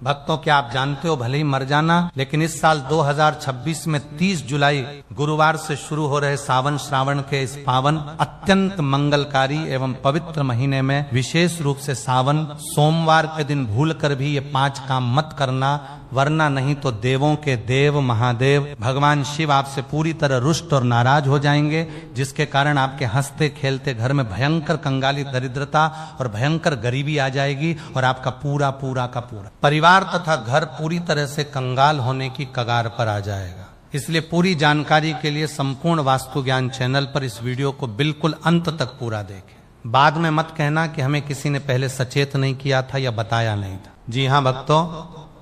भक्तों, क्या आप जानते हो, भले ही मर जाना, लेकिन इस साल 2026 में 30 जुलाई गुरुवार से शुरू हो रहे सावन श्रावण के इस पावन अत्यंत मंगलकारी एवं पवित्र महीने में विशेष रूप से सावन सोमवार के दिन भूल कर भी ये 5 काम मत करना, वरना नहीं तो देवों के देव महादेव भगवान शिव आपसे पूरी तरह रुष्ट और नाराज हो जाएंगे, जिसके कारण आपके हंसते खेलते घर में भयंकर कंगाली दरिद्रता और भयंकर गरीबी आ जाएगी और आपका पूरा का पूरा परिवार तथा घर पूरी तरह से कंगाल होने की कगार पर आ जाएगा। इसलिए पूरी जानकारी के लिए संपूर्ण वास्तु ज्ञान चैनल पर इस वीडियो को बिल्कुल अंत तक पूरा देखें। बाद में मत कहना कि हमें किसी ने पहले सचेत नहीं किया था या बताया नहीं था। जी हाँ भक्तों,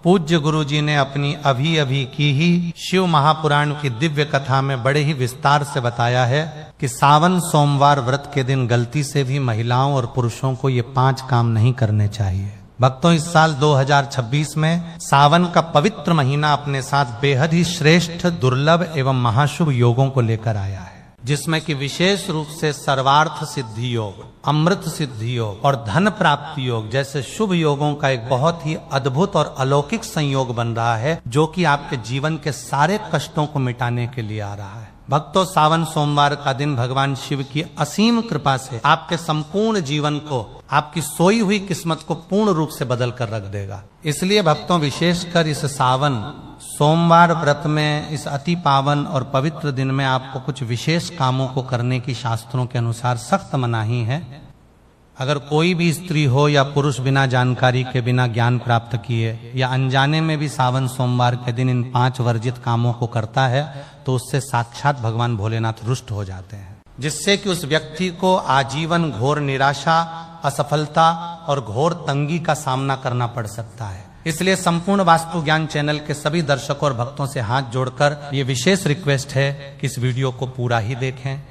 पूज्य गुरु जी ने अपनी अभी की ही शिव महापुराण की दिव्य कथा में बड़े ही विस्तार से बताया है कि सावन सोमवार व्रत के दिन गलती से भी महिलाओं और पुरुषों को ये 5 काम नहीं करने चाहिए। भक्तों, इस साल 2026 में सावन का पवित्र महीना अपने साथ बेहद ही श्रेष्ठ, दुर्लभ एवं महाशुभ योगों को लेकर आया है, जिसमें कि विशेष रूप से सर्वार्थ सिद्धि योग, अमृत सिद्धि योग और धन प्राप्ति योग जैसे शुभ योगों का एक बहुत ही अद्भुत और अलौकिक संयोग बन रहा है, जो कि आपके जीवन के सारे कष्टों को मिटाने के लिए आ रहा है। भक्तों, सावन सोमवार का दिन भगवान शिव की असीम कृपा से आपके संपूर्ण जीवन को, आपकी सोई हुई किस्मत को पूर्ण रूप से बदल कर रख देगा। इसलिए भक्तों, विशेषकर इस सावन सोमवार व्रत में इस अति पावन और पवित्र दिन में आपको कुछ विशेष कामों को करने की शास्त्रों के अनुसार सख्त मनाही है। अगर कोई भी स्त्री हो या पुरुष बिना जानकारी के, बिना ज्ञान प्राप्त किए या अनजाने में भी सावन सोमवार के दिन इन 5 वर्जित कामों को करता है, तो उससे साक्षात भगवान भोलेनाथ रुष्ट हो जाते हैं, जिससे कि उस व्यक्ति को आजीवन घोर निराशा, असफलता और घोर तंगी का सामना करना पड़ सकता है। इसलिए संपूर्ण वास्तु ज्ञान चैनल के सभी दर्शकों और भक्तों से हाथ जोड़कर ये विशेष रिक्वेस्ट है कि इस वीडियो को पूरा ही देखें,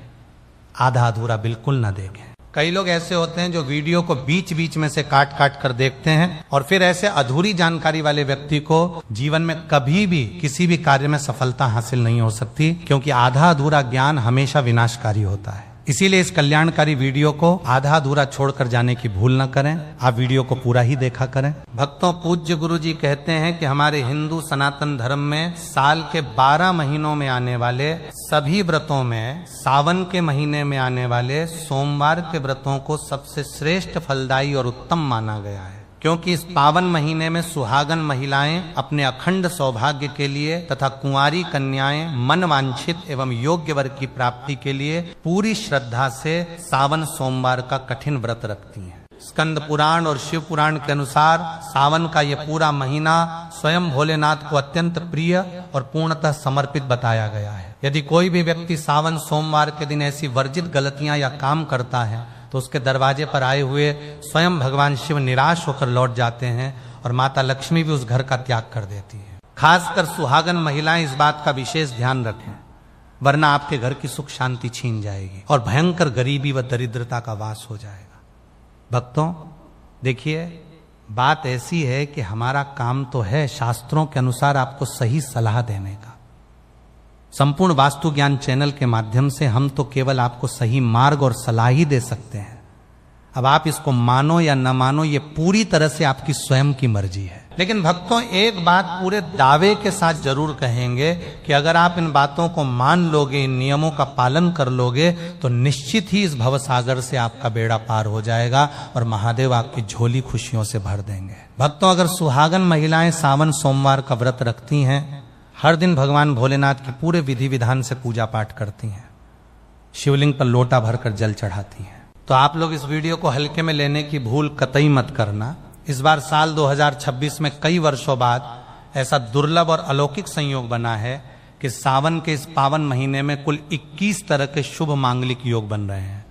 आधा अधूरा बिल्कुल न देखें। कई लोग ऐसे होते हैं जो वीडियो को बीच में से काट कर देखते हैं, और फिर ऐसे अधूरी जानकारी वाले व्यक्ति को जीवन में कभी भी किसी भी कार्य में सफलता हासिल नहीं हो सकती, क्योंकि आधा अधूरा ज्ञान हमेशा विनाशकारी होता है। इसीलिए इस कल्याणकारी वीडियो को आधा अधूरा छोड़कर जाने की भूल न करें, आप वीडियो को पूरा ही देखा करें। भक्तों, पूज्य गुरु जी कहते हैं कि हमारे हिंदू सनातन धर्म में साल के 12 महीनों में आने वाले सभी व्रतों में सावन के महीने में आने वाले सोमवार के व्रतों को सबसे श्रेष्ठ, फलदायी और उत्तम माना गया है, क्योंकि इस पावन महीने में सुहागन महिलाएं अपने अखंड सौभाग्य के लिए तथा कुंवारी कन्याएं मन वांछित एवं योग्य वर की प्राप्ति के लिए पूरी श्रद्धा से सावन सोमवार का कठिन व्रत रखती हैं। स्कंद पुराण और शिव पुराण के अनुसार सावन का ये पूरा महीना स्वयं भोलेनाथ को अत्यंत प्रिय और पूर्णतः समर्पित बताया गया है। यदि कोई भी व्यक्ति सावन सोमवार के दिन ऐसी वर्जित गलतियां या काम करता है, तो उसके दरवाजे पर आए हुए स्वयं भगवान शिव निराश होकर लौट जाते हैं और माता लक्ष्मी भी उस घर का त्याग कर देती है। खासकर सुहागन महिलाएं इस बात का विशेष ध्यान रखें, वरना आपके घर की सुख शांति छीन जाएगी और भयंकर गरीबी व दरिद्रता का वास हो जाएगा। भक्तों, देखिए, बात ऐसी है कि हमारा काम तो है शास्त्रों के अनुसार आपको सही सलाह देने का। संपूर्ण वास्तु ज्ञान चैनल के माध्यम से हम तो केवल आपको सही मार्ग और सलाह ही दे सकते हैं। अब आप इसको मानो या न मानो, ये पूरी तरह से आपकी स्वयं की मर्जी है। लेकिन भक्तों, एक बात पूरे दावे के साथ जरूर कहेंगे कि अगर आप इन बातों को मान लोगे, इन नियमों का पालन कर लोगे, तो निश्चित ही इस भवसागर से आपका बेड़ा पार हो जाएगा और महादेव आपकी झोली खुशियों से भर देंगे। भक्तों, अगर सुहागन महिलाएं सावन सोमवार का व्रत रखती हैं, हर दिन भगवान भोलेनाथ की पूरे विधि विधान से पूजा पाठ करती हैं, शिवलिंग पर लोटा भरकर जल चढ़ाती हैं, तो आप लोग इस वीडियो को हल्के में लेने की भूल कतई मत करना। इस बार साल 2026 में कई वर्षों बाद ऐसा दुर्लभ और अलौकिक संयोग बना है कि सावन के इस पावन महीने में कुल 21 तरह के शुभ मांगलिक योग बन रहे हैं,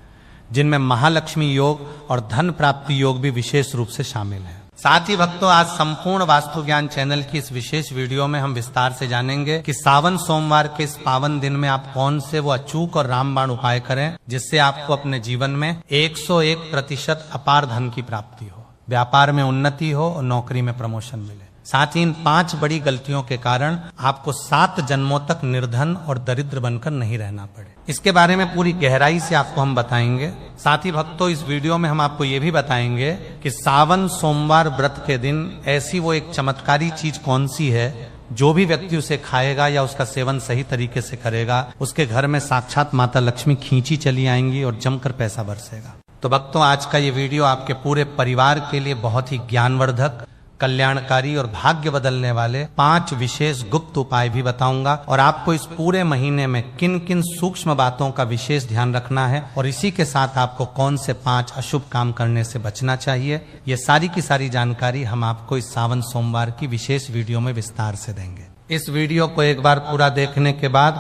जिनमें महालक्ष्मी योग और धन प्राप्ति योग भी विशेष रूप से शामिल है। साथ ही भक्तों, आज संपूर्ण वास्तु ज्ञान चैनल की इस विशेष वीडियो में हम विस्तार से जानेंगे कि सावन सोमवार के इस पावन दिन में आप कौन से वो अचूक और रामबाण उपाय करें, जिससे आपको अपने जीवन में 101% अपार धन की प्राप्ति हो, व्यापार में उन्नति हो और नौकरी में प्रमोशन मिले। साथ ही इन 5 बड़ी गलतियों के कारण आपको 7 जन्मों तक निर्धन और दरिद्र बनकर नहीं रहना पड़े। इसके बारे में पूरी गहराई से आपको हम बताएंगे। साथ ही भक्तों, इस वीडियो में हम आपको ये भी बताएंगे कि सावन सोमवार व्रत के दिन ऐसी वो एक चमत्कारी चीज कौन सी है जो भी व्यक्ति उसे खाएगा या उसका सेवन सही तरीके से करेगा, उसके घर में साक्षात माता लक्ष्मी खींची चली आएंगी और जमकर पैसा बरसेगा। तो भक्तों, आज का ये वीडियो आपके पूरे परिवार के लिए बहुत ही ज्ञानवर्धक, कल्याणकारी और भाग्य बदलने वाले 5 विशेष गुप्त उपाय भी बताऊंगा और आपको इस पूरे महीने में किन किन सूक्ष्म बातों का विशेष ध्यान रखना है और इसी के साथ आपको कौन से 5 अशुभ काम करने से बचना चाहिए, ये सारी की सारी जानकारी हम आपको इस सावन सोमवार की विशेष वीडियो में विस्तार से देंगे। इस वीडियो को एक बार पूरा देखने के बाद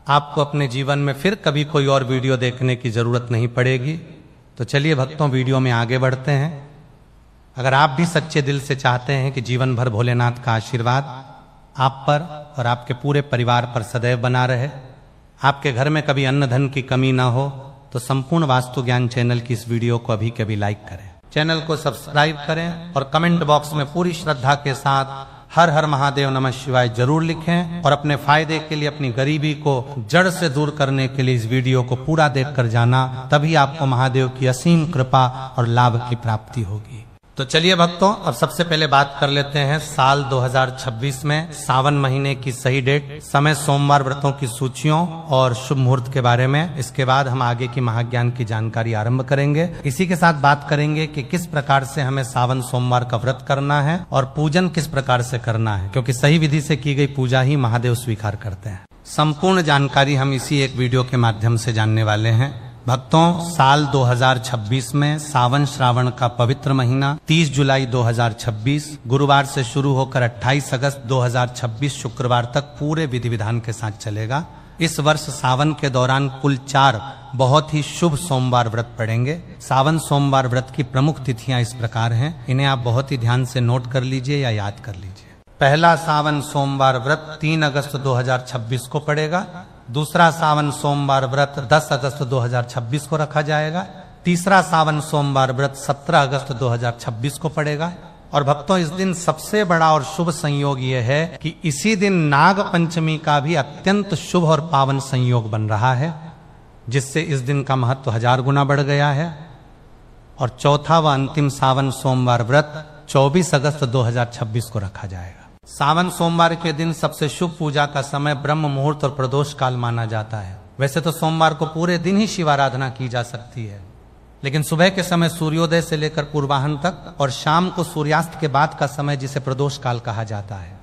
आपको अपने जीवन में फिर कभी कोई और वीडियो देखने की जरूरत नहीं पड़ेगी। तो चलिए भक्तों, वीडियो में आगे बढ़ते हैं। अगर आप भी सच्चे दिल से चाहते हैं कि जीवन भर भोलेनाथ का आशीर्वाद आप पर और आपके पूरे परिवार पर सदैव बना रहे, आपके घर में कभी अन्न धन की कमी ना हो, तो संपूर्ण वास्तु ज्ञान चैनल की इस वीडियो को अभी कभी लाइक करें, चैनल को सब्सक्राइब करें और कमेंट बॉक्स में पूरी श्रद्धा के साथ हर हर महादेव नमः शिवाय जरूर लिखें और अपने फायदे के लिए, अपनी गरीबी को जड़ से दूर करने के लिए इस वीडियो को पूरा देखकर जाना, तभी आपको महादेव की असीम कृपा और लाभ की प्राप्ति होगी। तो चलिए भक्तों, अब सबसे पहले बात कर लेते हैं साल 2026 में सावन महीने की सही डेट, समय, सोमवार व्रतों की सूचियों और शुभ मुहूर्त के बारे में। इसके बाद हम आगे की महाज्ञान की जानकारी आरंभ करेंगे। इसी के साथ बात करेंगे कि किस प्रकार से हमें सावन सोमवार का व्रत करना है और पूजन किस प्रकार से करना है, क्योंकि सही विधि से की गई पूजा ही महादेव स्वीकार करते हैं। संपूर्ण जानकारी हम इसी एक वीडियो के माध्यम से जानने वाले हैं। भक्तों, साल 2026 में सावन श्रावण का पवित्र महीना 30 जुलाई 2026 गुरुवार से शुरू होकर 28 अगस्त 2026 शुक्रवार तक पूरे विधि विधान के साथ चलेगा। इस वर्ष सावन के दौरान कुल 4 बहुत ही शुभ सोमवार व्रत पड़ेंगे। सावन सोमवार व्रत की प्रमुख तिथियां इस प्रकार हैं, इन्हें आप बहुत ही ध्यान से नोट कर लीजिए या याद कर लीजिए। पहला सावन सोमवार व्रत 3 अगस्त 2026 को पड़ेगा। दूसरा सावन सोमवार व्रत 10 अगस्त 2026 को रखा जाएगा। तीसरा सावन सोमवार व्रत 17 अगस्त 2026 को पड़ेगा। और भक्तों, इस दिन सबसे बड़ा और शुभ संयोग यह है कि इसी दिन नाग पंचमी का भी अत्यंत शुभ और पावन संयोग बन रहा है, जिससे इस दिन का महत्व 1000 गुना बढ़ गया है। और चौथा व अंतिम सावन सोमवार व्रत 24 अगस्त 2026 को रखा जाएगा। सावन सोमवार के दिन सबसे शुभ पूजा का समय ब्रह्म मुहूर्त और प्रदोष काल माना जाता है। वैसे तो सोमवार को पूरे दिन ही शिवाराधना की जा सकती है, लेकिन सुबह के समय सूर्योदय से लेकर पूर्वाह्न तक और शाम को सूर्यास्त के बाद का समय, जिसे प्रदोष काल कहा जाता है,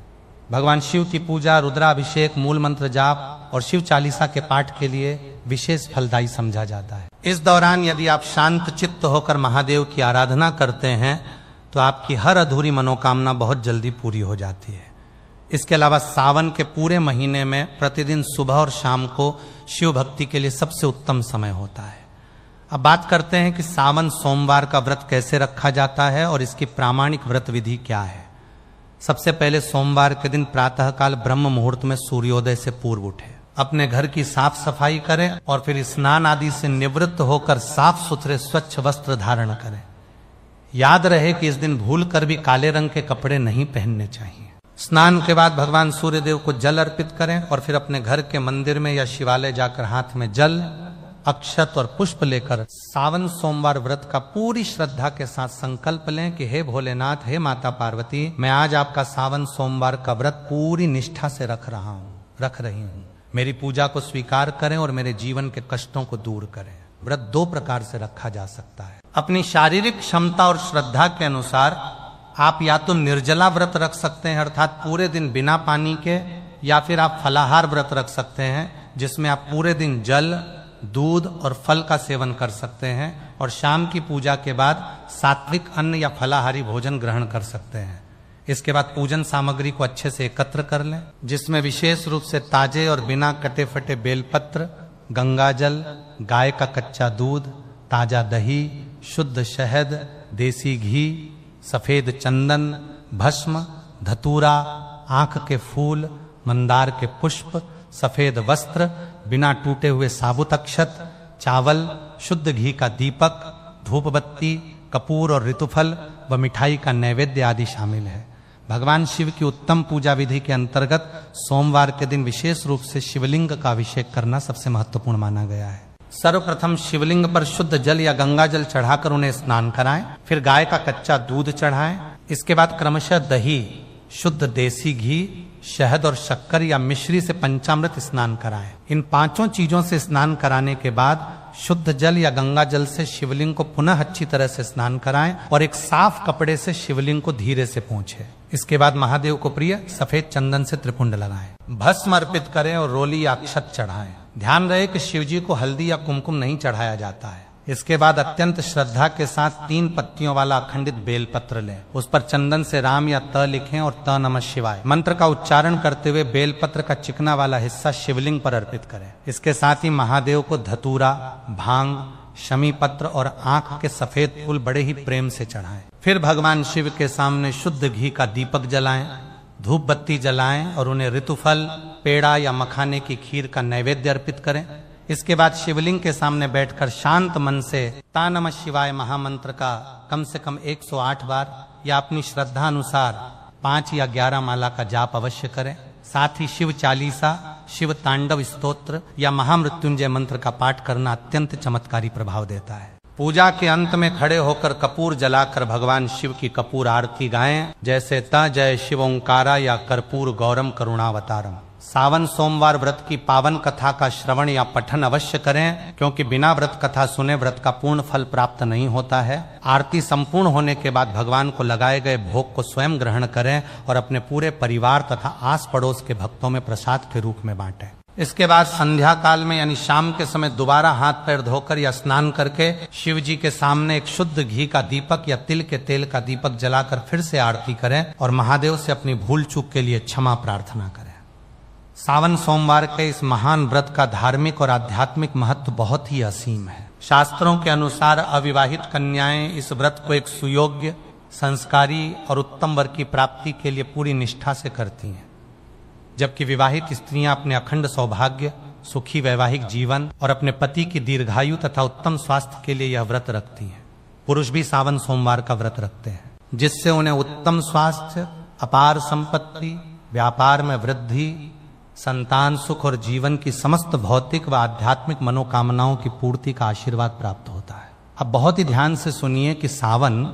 भगवान शिव की पूजा, रुद्राभिषेक, मूल मंत्र जाप और शिव चालीसा के पाठ के लिए विशेष फलदायी समझा जाता है। इस दौरान यदि आप शांत चित्त होकर महादेव की आराधना करते हैं तो आपकी हर अधूरी मनोकामना बहुत जल्दी पूरी हो जाती है। इसके अलावा सावन के पूरे महीने में प्रतिदिन सुबह और शाम को शिव भक्ति के लिए सबसे उत्तम समय होता है। अब बात करते हैं कि सावन सोमवार का व्रत कैसे रखा जाता है और इसकी प्रामाणिक व्रत विधि क्या है। सबसे पहले सोमवार के दिन प्रातःकाल ब्रह्म मुहूर्त में सूर्योदय से पूर्व उठे, अपने घर की साफ सफाई करें और फिर स्नान आदि से निवृत्त होकर साफ सुथरे स्वच्छ वस्त्र धारण करें। याद रहे कि इस दिन भूलकर भी काले रंग के कपड़े नहीं पहनने चाहिए। स्नान के बाद भगवान सूर्यदेव को जल अर्पित करें और फिर अपने घर के मंदिर में या शिवालय जाकर हाथ में जल, अक्षत और पुष्प लेकर सावन सोमवार व्रत का पूरी श्रद्धा के साथ संकल्प लें कि हे भोलेनाथ, हे माता पार्वती, मैं आज आपका सावन सोमवार का व्रत पूरी निष्ठा से रख रही हूँ। मेरी पूजा को स्वीकार करें और मेरे जीवन के कष्टों को दूर करें। व्रत 2 प्रकार से रखा जा सकता है। अपनी शारीरिक क्षमता और श्रद्धा के अनुसार आप या तो निर्जला व्रत रख सकते हैं, अर्थात पूरे दिन बिना पानी के, या फिर आप फलाहार व्रत रख सकते हैं, जिसमें आप पूरे दिन जल, दूध और फल का सेवन कर सकते हैं और शाम की पूजा के बाद सात्विक अन्न या फलाहारी भोजन ग्रहण कर सकते हैं। इसके बाद पूजन सामग्री को अच्छे से एकत्र कर लें, जिसमें विशेष रूप से ताजे और बिना कटे फटे बेलपत्र, गंगाजल, गाय का कच्चा दूध, ताजा दही, शुद्ध शहद, देसी घी, सफेद चंदन, भस्म, धतूरा, आंख के फूल, मंदार के पुष्प, सफेद वस्त्र, बिना टूटे हुए साबुत अक्षत, चावल, शुद्ध घी का दीपक, धूप बत्ती, कपूर और ऋतुफल व मिठाई का नैवेद्य आदि शामिल है। भगवान शिव की उत्तम पूजा विधि के अंतर्गत सोमवार के दिन विशेष रूप से शिवलिंग का अभिषेक करना सबसे महत्वपूर्ण माना गया है। सर्वप्रथम शिवलिंग पर शुद्ध जल या गंगा जल चढ़ाकर उन्हें स्नान कराएं, फिर गाय का कच्चा दूध चढ़ाएं। इसके बाद क्रमशः दही, शुद्ध देसी घी, शहद और शक्कर या मिश्री से पंचामृत स्नान कराएं। इन पांचों चीजों से स्नान कराने के बाद शुद्ध जल या गंगा जल से शिवलिंग को पुनः अच्छी तरह से स्नान कराएं और एक साफ कपड़े से शिवलिंग को धीरे से पोंछें। इसके बाद महादेव को प्रिय सफेद चंदन से त्रिपुंड लगाएं, भस्म अर्पित करें और रोली या अक्षत चढ़ाएं। ध्यान रहे कि शिवजी को हल्दी या कुमकुम नहीं चढ़ाया जाता है। इसके बाद अत्यंत श्रद्धा के साथ 3 पत्तियों वाला अखंडित बेलपत्र लें, उस पर चंदन से राम या त लिखें और त नमः शिवाय मंत्र का उच्चारण करते हुए बेलपत्र का चिकना वाला हिस्सा शिवलिंग पर अर्पित करें। इसके साथ ही महादेव को धतूरा, भांग, शमी पत्र और आंख के सफेद फूल बड़े ही प्रेम से चढ़ाएं। फिर भगवान शिव के सामने शुद्ध घी का दीपक जलाएं, धूप बत्ती जलाएं और उन्हें ऋतुफल, पेड़ा या मखाने की खीर का नैवेद्य अर्पित करें। इसके बाद शिवलिंग के सामने बैठकर शांत मन से ता नमः शिवाय महामंत्र का कम से कम 108 बार या अपनी श्रद्धा अनुसार 5 या 11 माला का जाप अवश्य करें। साथ ही शिव चालीसा, शिव तांडव स्तोत्र या महामृत्युंजय मंत्र का पाठ करना अत्यंत चमत्कारी प्रभाव देता है। पूजा के अंत में खड़े होकर कपूर जलाकर भगवान शिव की कपूर आरती गाएं, जैसे त जय शिव ओंकारा या कर्पूर गौरम करुणावतारम। सावन सोमवार व्रत की पावन कथा का श्रवण या पठन अवश्य करें, क्योंकि बिना व्रत कथा सुने व्रत का पूर्ण फल प्राप्त नहीं होता है। आरती संपूर्ण होने के बाद भगवान को लगाए गए भोग को स्वयं ग्रहण करें और अपने पूरे परिवार तथा आस पड़ोस के भक्तों में प्रसाद के रूप में बांटें। इसके बाद संध्या काल में यानी शाम के समय दोबारा हाथ पैर धोकर या स्नान करके शिव जी के सामने एक शुद्ध घी का दीपक या तिल के तेल का दीपक जलाकर फिर से आरती करें और महादेव से अपनी भूल चूक के लिए क्षमा प्रार्थना करें। सावन सोमवार के इस महान व्रत का धार्मिक और आध्यात्मिक महत्व बहुत ही असीम है। शास्त्रों के अनुसार अविवाहित कन्याएं इस व्रत को एक सुयोग्य, संस्कारी और उत्तम वर की प्राप्ति के लिए पूरी निष्ठा से करती हैं, जबकि विवाहित स्त्रियां अपने अखंड सौभाग्य, सुखी वैवाहिक जीवन और अपने पति की दीर्घायु तथा उत्तम स्वास्थ्य के लिए यह व्रत रखती हैं। पुरुष भी सावन सोमवार का व्रत रखते हैं, जिससे उन्हें उत्तम स्वास्थ्य, अपार संपत्ति, व्यापार में वृद्धि, संतान सुख और जीवन की समस्त भौतिक व आध्यात्मिक मनोकामनाओं की पूर्ति का आशीर्वाद प्राप्त होता है। अब बहुत ही ध्यान से सुनिए कि सावन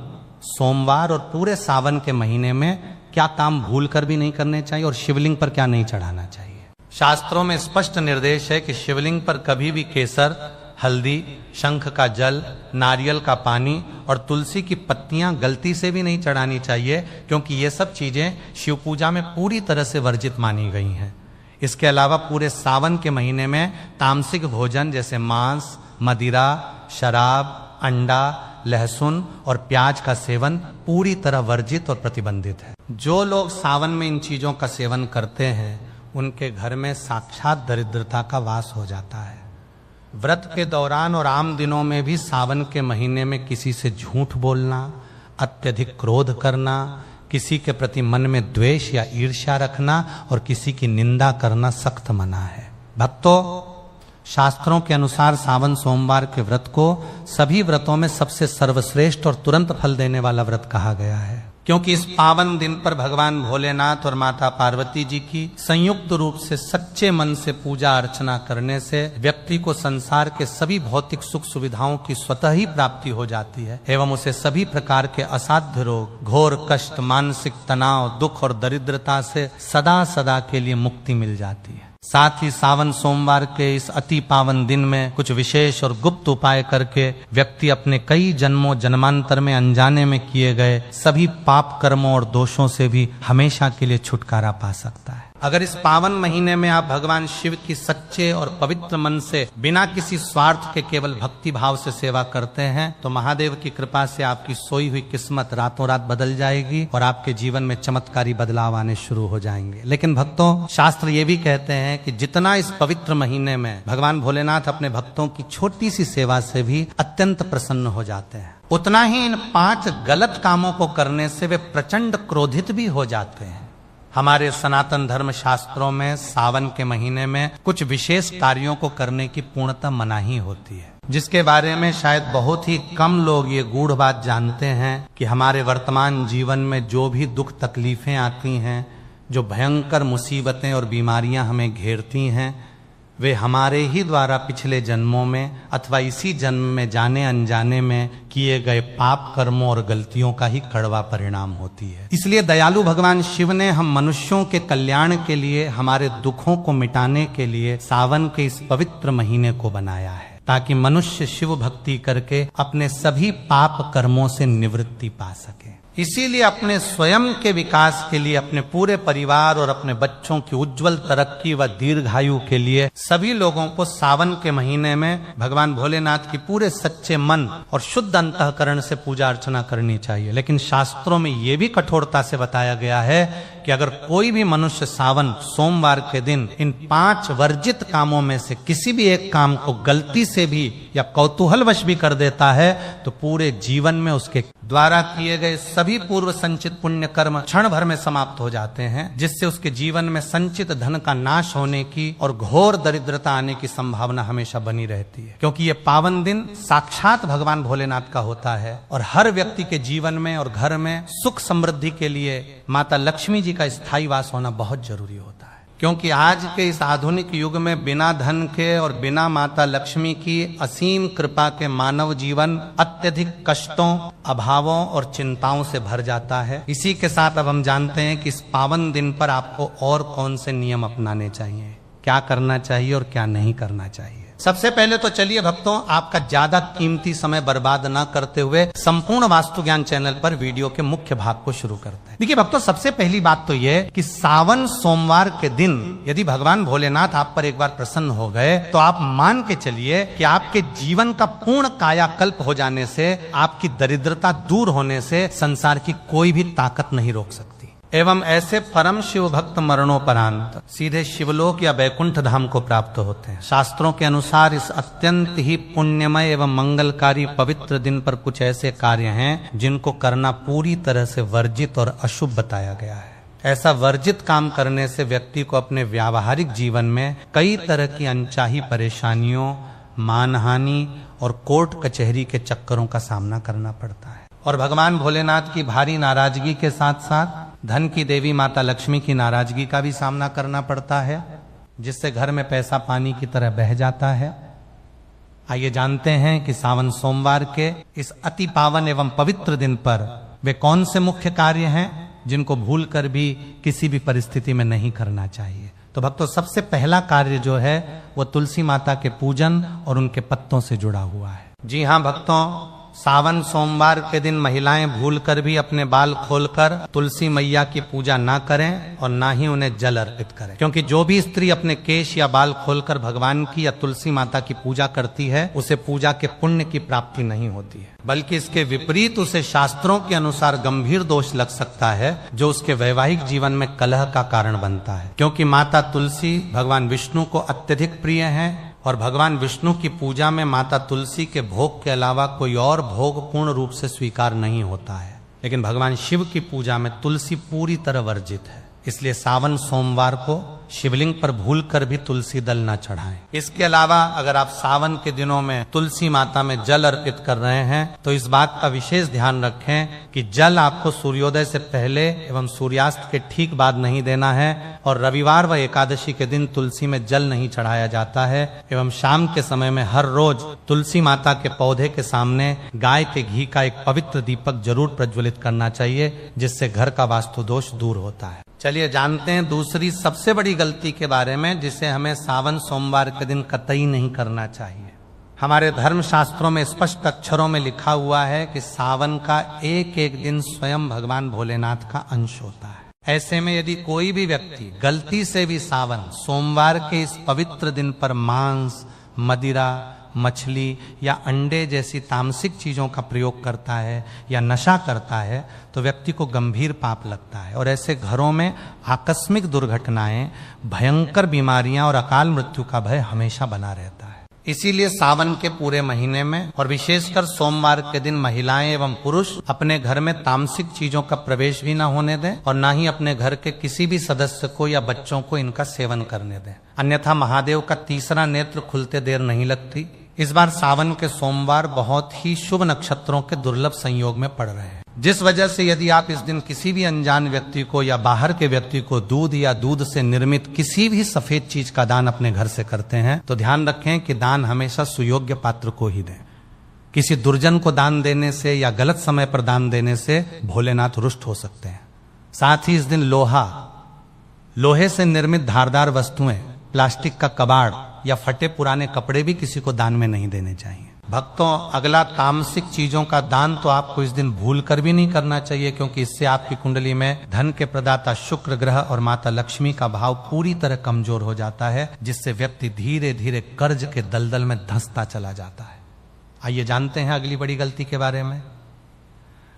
सोमवार और पूरे सावन के महीने में क्या काम भूल कर भी नहीं करने चाहिए और शिवलिंग पर क्या नहीं चढ़ाना चाहिए। शास्त्रों में स्पष्ट निर्देश है कि शिवलिंग पर कभी भी केसर, हल्दी, शंख का जल, नारियल का पानी और तुलसी की पत्तियां गलती से भी नहीं चढ़ानी चाहिए, क्योंकि ये सब चीजें शिव पूजा में पूरी तरह से वर्जित मानी गई हैं। इसके अलावा पूरे सावन के महीने में तामसिक भोजन जैसे मांस, मदिरा, शराब, अंडा, लहसुन और प्याज का सेवन पूरी तरह वर्जित और प्रतिबंधित है। जो लोग सावन में इन चीजों का सेवन करते हैं उनके घर में साक्षात दरिद्रता का वास हो जाता है। व्रत के दौरान और आम दिनों में भी सावन के महीने में किसी से झूठ बोलना, अत्यधिक क्रोध करना, किसी के प्रति मन में द्वेष या ईर्ष्या रखना और किसी की निंदा करना सख्त मना है। भक्तों, शास्त्रों के अनुसार सावन सोमवार के व्रत को सभी व्रतों में सबसे सर्वश्रेष्ठ और तुरंत फल देने वाला व्रत कहा गया है, क्योंकि इस पावन दिन पर भगवान भोलेनाथ और माता पार्वती जी की संयुक्त रूप से सच्चे मन से पूजा अर्चना करने से व्यक्ति को संसार के सभी भौतिक सुख सुविधाओं की स्वतः ही प्राप्ति हो जाती है एवं उसे सभी प्रकार के असाध्य रोग, घोर कष्ट, मानसिक तनाव, दुख और दरिद्रता से सदा सदा के लिए मुक्ति मिल जाती है। साथ ही सावन सोमवार के इस अति पावन दिन में कुछ विशेष और गुप्त उपाय करके व्यक्ति अपने कई जन्मों जन्मांतर में अनजाने में किए गए सभी पाप कर्मों और दोषों से भी हमेशा के लिए छुटकारा पा सकता है। अगर इस पावन महीने में आप भगवान शिव की सच्चे और पवित्र मन से बिना किसी स्वार्थ के केवल भक्ति भाव से सेवा करते हैं तो महादेव की कृपा से आपकी सोई हुई किस्मत रातों रात बदल जाएगी और आपके जीवन में चमत्कारी बदलाव आने शुरू हो जाएंगे। लेकिन भक्तों, शास्त्र ये भी कहते हैं कि जितना इस पवित्र महीने में भगवान भोलेनाथ अपने भक्तों की छोटी सी सेवा से भी अत्यंत प्रसन्न हो जाते हैं, उतना ही इन 5 गलत कामों को करने से वे प्रचंड क्रोधित भी हो जाते हैं। हमारे सनातन धर्म शास्त्रों में सावन के महीने में कुछ विशेष कार्यों को करने की पूर्णतः मनाही होती है। जिसके बारे में शायद बहुत ही कम लोग ये गूढ़ बात जानते हैं कि हमारे वर्तमान जीवन में जो भी दुख तकलीफें आती हैं, जो भयंकर मुसीबतें और बीमारियां हमें घेरती हैं, वे हमारे ही द्वारा पिछले जन्मों में अथवा इसी जन्म में जाने अनजाने में किए गए पाप कर्मों और गलतियों का ही कड़वा परिणाम होती है। इसलिए दयालु भगवान शिव ने हम मनुष्यों के कल्याण के लिए, हमारे दुखों को मिटाने के लिए सावन के इस पवित्र महीने को बनाया है, ताकि मनुष्य शिव भक्ति करके अपने सभी पाप कर्मों से निवृत्ति पा सके। इसीलिए अपने स्वयं के विकास के लिए, अपने पूरे परिवार और अपने बच्चों की उज्जवल तरक्की व दीर्घायु के लिए सभी लोगों को सावन के महीने में भगवान भोलेनाथ की पूरे सच्चे मन और शुद्ध अंतःकरण से पूजा अर्चना करनी चाहिए। लेकिन शास्त्रों में ये भी कठोरता से बताया गया है कि अगर कोई भी मनुष्य सावन सोमवार के दिन इन 5 वर्जित कामों में से किसी भी एक काम को गलती से भी या कौतूहलवश भी कर देता है, तो पूरे जीवन में उसके द्वारा किए गए सभी पूर्व संचित पुण्य कर्म क्षण भर में समाप्त हो जाते हैं, जिससे उसके जीवन में संचित धन का नाश होने की और घोर दरिद्रता आने की संभावना हमेशा बनी रहती है। क्योंकि ये पावन दिन साक्षात भगवान भोलेनाथ का होता है और हर व्यक्ति के जीवन में और घर में सुख समृद्धि के लिए माता लक्ष्मी जी का स्थायी वास होना बहुत जरूरी होता है। क्योंकि आज के इस आधुनिक युग में बिना धन के और बिना माता लक्ष्मी की असीम कृपा के मानव जीवन अत्यधिक कष्टों, अभावों और चिंताओं से भर जाता है। इसी के साथ अब हम जानते हैं कि इस पावन दिन पर आपको और कौन से नियम अपनाने चाहिए, क्या करना चाहिए और क्या नहीं करना चाहिए। सबसे पहले तो चलिए भक्तों, आपका ज्यादा कीमती समय बर्बाद ना करते हुए संपूर्ण वास्तु ज्ञान चैनल पर वीडियो के मुख्य भाग को शुरू करते हैं। देखिए भक्तों, सबसे पहली बात तो यह कि सावन सोमवार के दिन यदि भगवान भोलेनाथ आप पर एक बार प्रसन्न हो गए, तो आप मान के चलिए कि आपके जीवन का पूर्ण कायाकल्प हो जाने से, आपकी दरिद्रता दूर होने से संसार की कोई भी ताकत नहीं रोक सकती। एवं ऐसे परम शिव भक्त मरणोपरांत सीधे शिवलोक या बैकुंठ धाम को प्राप्त होते हैं। शास्त्रों के अनुसार इस अत्यंत ही पुण्यमय एवं मंगलकारी पवित्र दिन पर कुछ ऐसे कार्य हैं जिनको करना पूरी तरह से वर्जित और अशुभ बताया गया है। ऐसा वर्जित काम करने से व्यक्ति को अपने व्यावहारिक जीवन में कई तरह की अनचाही परेशानियों, मानहानि और कोर्ट कचहरी के चक्करों का सामना करना पड़ता है। और भगवान भोलेनाथ की भारी नाराजगी के साथ साथ धन की देवी माता लक्ष्मी की नाराजगी का भी सामना करना पड़ता है, जिससे घर में पैसा पानी की तरह बह जाता है। आइए जानते हैं कि सावन सोमवार के इस अति पावन एवं पवित्र दिन पर वे कौन से मुख्य कार्य हैं जिनको भूलकर भी किसी भी परिस्थिति में नहीं करना चाहिए। तो भक्तों, सबसे पहला कार्य जो है वो तुलसी माता के पूजन और उनके पत्तों से जुड़ा हुआ है। जी हाँ भक्तों, सावन सोमवार के दिन महिलाएं भूलकर भी अपने बाल खोलकर तुलसी मैया की पूजा ना करें और ना ही उन्हें जल अर्पित करें, क्योंकि जो भी स्त्री अपने केश या बाल खोलकर भगवान की या तुलसी माता की पूजा करती है, उसे पूजा के पुण्य की प्राप्ति नहीं होती है, बल्कि इसके विपरीत उसे शास्त्रों के अनुसार गंभीर दोष लग सकता है, जो उसके वैवाहिक जीवन में कलह का कारण बनता है। क्योंकि माता तुलसी भगवान विष्णु को अत्यधिक प्रिय है और भगवान विष्णु की पूजा में माता तुलसी के भोग के अलावा कोई और भोग पूर्ण रूप से स्वीकार नहीं होता है। लेकिन भगवान शिव की पूजा में तुलसी पूरी तरह वर्जित है। इसलिए सावन सोमवार को शिवलिंग पर भूलकर भी तुलसी दल न चढ़ाएं। इसके अलावा अगर आप सावन के दिनों में तुलसी माता में जल अर्पित कर रहे हैं, तो इस बात का विशेष ध्यान रखें कि जल आपको सूर्योदय से पहले एवं सूर्यास्त के ठीक बाद नहीं देना है, और रविवार व एकादशी के दिन तुलसी में जल नहीं चढ़ाया जाता है। एवं शाम के समय में हर रोज तुलसी माता के पौधे के सामने गाय के घी का एक पवित्र दीपक जरूर प्रज्वलित करना चाहिए, जिससे घर का वास्तु दोष दूर होता है। चलिए जानते हैं दूसरी सबसे बड़ी गलती के बारे में, जिसे हमें सावन सोमवार के दिन कतई नहीं करना चाहिए। हमारे धर्म शास्त्रों में स्पष्ट अक्षरों में लिखा हुआ है कि सावन का एक एक दिन स्वयं भगवान भोलेनाथ का अंश होता है। ऐसे में यदि कोई भी व्यक्ति गलती से भी सावन सोमवार के इस पवित्र दिन पर मांस, मदिरा, मछली या अंडे जैसी तामसिक चीजों का प्रयोग करता है या नशा करता है, तो व्यक्ति को गंभीर पाप लगता है। और ऐसे घरों में आकस्मिक दुर्घटनाएं, भयंकर बीमारियां और अकाल मृत्यु का भय हमेशा बना रहता है। इसीलिए सावन के पूरे महीने में और विशेषकर सोमवार के दिन महिलाएं एवं पुरुष अपने घर में तामसिक चीजों का प्रवेश भी न होने दें और न ही अपने घर के किसी भी सदस्य को या बच्चों को इनका सेवन करने दें। अन्यथा महादेव का तीसरा नेत्र खुलते देर नहीं लगती। इस बार सावन के सोमवार बहुत ही शुभ नक्षत्रों के दुर्लभ संयोग में पड़ रहे हैं, जिस वजह से यदि आप इस दिन किसी भी अनजान व्यक्ति को या बाहर के व्यक्ति को दूध या दूध से निर्मित किसी भी सफेद चीज का दान अपने घर से करते हैं तो ध्यान रखें कि दान हमेशा सुयोग्य पात्र को ही दें। किसी दुर्जन को दान देने से या गलत समय पर दान देने से भोलेनाथ रुष्ट हो सकते हैं। साथ ही इस दिन लोहे से निर्मित धारदार वस्तुएं, प्लास्टिक का कबाड़ या फटे पुराने कपड़े भी किसी को दान में नहीं देने चाहिए। भक्तों, अगला तामसिक चीजों का दान तो आपको इस दिन भूल कर भी नहीं करना चाहिए, क्योंकि इससे आपकी कुंडली में धन के प्रदाता शुक्र ग्रह और माता लक्ष्मी का भाव पूरी तरह कमजोर हो जाता है, जिससे व्यक्ति धीरे धीरे कर्ज के दलदल में धंसता चला जाता है। आइए जानते हैं अगली बड़ी गलती के बारे में।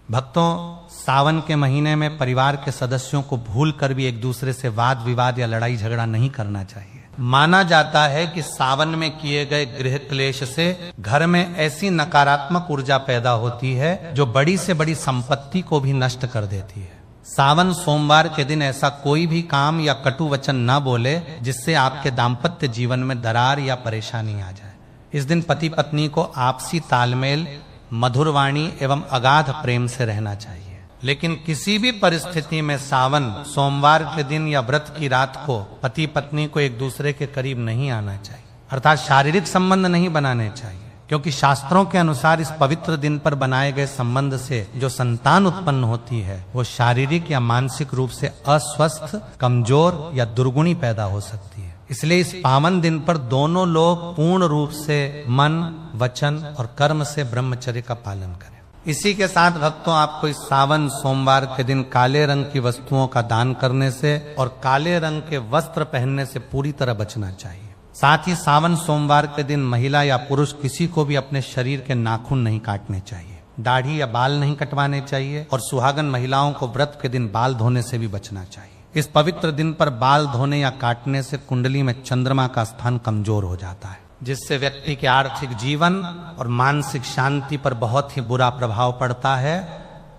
भक्तों, सावन के महीने में परिवार के सदस्यों को भूल कर भी एक दूसरे से वाद विवाद या लड़ाई झगड़ा नहीं करना चाहिए। माना जाता है कि सावन में किए गए गृह क्लेश से घर में ऐसी नकारात्मक ऊर्जा पैदा होती है जो बड़ी से बड़ी संपत्ति को भी नष्ट कर देती है। सावन सोमवार के दिन ऐसा कोई भी काम या कटु वचन न बोले जिससे आपके दाम्पत्य जीवन में दरार या परेशानी आ जाए। इस दिन पति पत्नी को आपसी तालमेल, मधुर वाणी एवं अगाध प्रेम से रहना चाहिए। लेकिन किसी भी परिस्थिति में सावन सोमवार के दिन या व्रत की रात को पति पत्नी को एक दूसरे के करीब नहीं आना चाहिए, अर्थात शारीरिक संबंध नहीं बनाने चाहिए, क्योंकि शास्त्रों के अनुसार इस पवित्र दिन पर बनाए गए संबंध से जो संतान उत्पन्न होती है वो शारीरिक या मानसिक रूप से अस्वस्थ, कमजोर या दुर्गुणी पैदा हो सकती है। इसलिए इस पावन दिन पर दोनों लोग पूर्ण रूप से मन, वचन और कर्म से ब्रह्मचर्य का पालन करें। इसी के साथ भक्तों, आपको इस सावन सोमवार के दिन काले रंग की वस्तुओं का दान करने से और काले रंग के वस्त्र पहनने से पूरी तरह बचना चाहिए। साथ ही सावन सोमवार के दिन महिला या पुरुष किसी को भी अपने शरीर के नाखून नहीं काटने चाहिए, दाढ़ी या बाल नहीं कटवाने चाहिए और सुहागन महिलाओं को व्रत के दिन बाल धोने से भी बचना चाहिए। इस पवित्र दिन पर बाल धोने या काटने से कुंडली में चंद्रमा का स्थान कमजोर हो जाता है, जिससे व्यक्ति के आर्थिक जीवन और मानसिक शांति पर बहुत ही बुरा प्रभाव पड़ता है।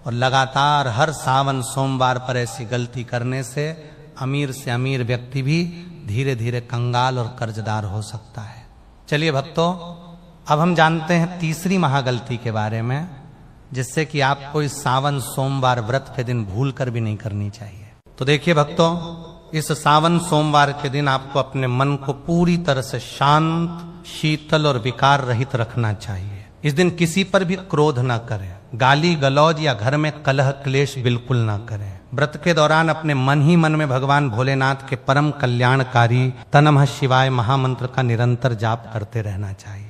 और लगातार हर सावन सोमवार पर ऐसी गलती करने से अमीर से अमीर व्यक्ति भी धीरे धीरे कंगाल और कर्जदार हो सकता है। चलिए भक्तों, अब हम जानते हैं तीसरी महागलती के बारे में, जिससे कि आपको इस सावन सोमवार व्रत के दिन भूल कर भी नहीं करनी चाहिए। तो देखिए भक्तों, इस सावन सोमवार के दिन आपको अपने मन को पूरी तरह से शांत, शीतल और विकार रहित रखना चाहिए। इस दिन किसी पर भी क्रोध न करें, गाली गलौज या घर में कलह क्लेश बिल्कुल न करें। व्रत के दौरान अपने मन ही मन में भगवान भोलेनाथ के परम कल्याणकारी तन नमः शिवाय महामंत्र का निरंतर जाप करते रहना चाहिए।